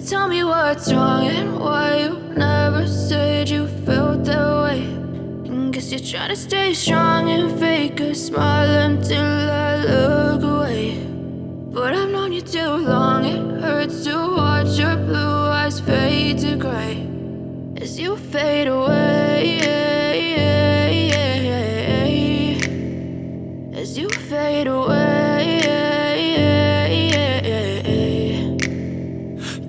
Tell me what's wrong and why you never said you felt that way. And guess you're trying to stay strong and fake a smile until I look away. But I've known you too long, it hurts to watch your blue eyes fade to gray as you fade away, as you fade away.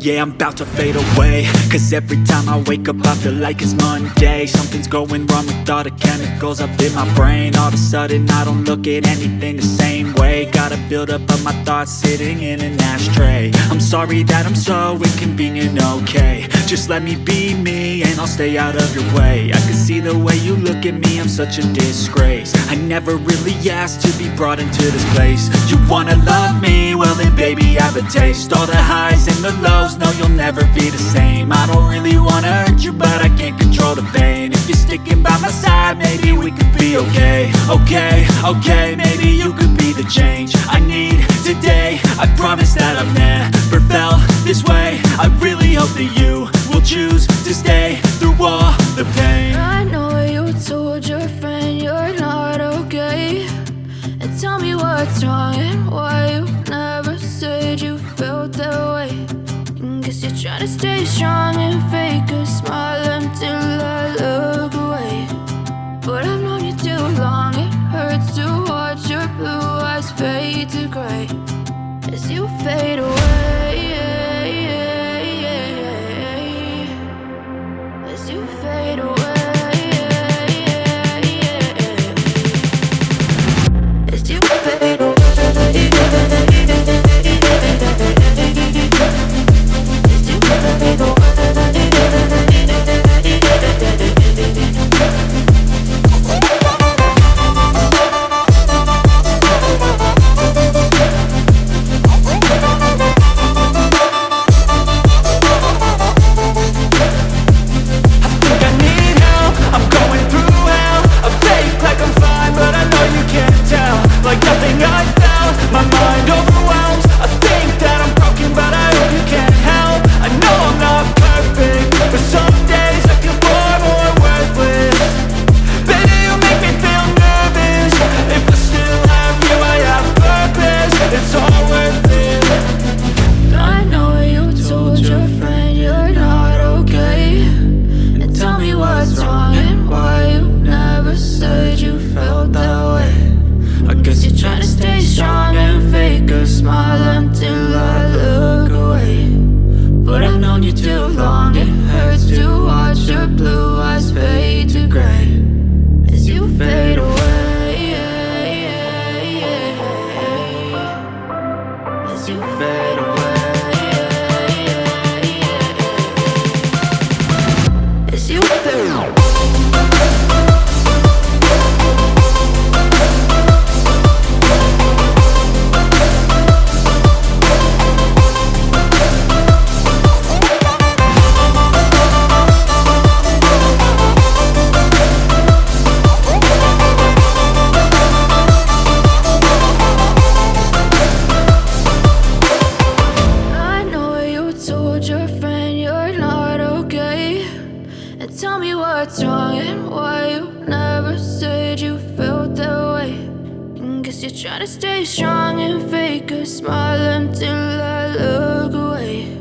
Yeah, I'm about to fade away, cause every time I wake up I feel like it's Monday. Something's going wrong with all the chemicals up in my brain. All of a sudden I don't look at anything the same way. Gotta build up of my thoughts sitting in an ashtray. I'm sorry that I'm so inconvenient, okay. Just let me be me and I'll stay out of your way. I can see the way you look at me, I'm such a disgrace. I never really asked to be brought into this place. You wanna love me? Well then baby have a taste. All the highs and the lows, no you'll never be the same. I don't really wanna hurt you but I can't control the pain. If you're sticking by my side maybe we could be okay. Okay, maybe you could be the change I need today. I promise that I've never felt this way. I really hope that you will choose to stay through all the pain. I know you told your friend you're not okay. And tell me what's wrong and why you never said you felt that way. And guess you're trying to stay strong and fake a smile until I look away. But I've known you too long, it hurts to watch your blue eyes fade to gray as you fade away, as you fade away, as you fade away. Tell me what's wrong and why you never said you felt that way. And guess you're trying to stay strong and fake a smile until I look away.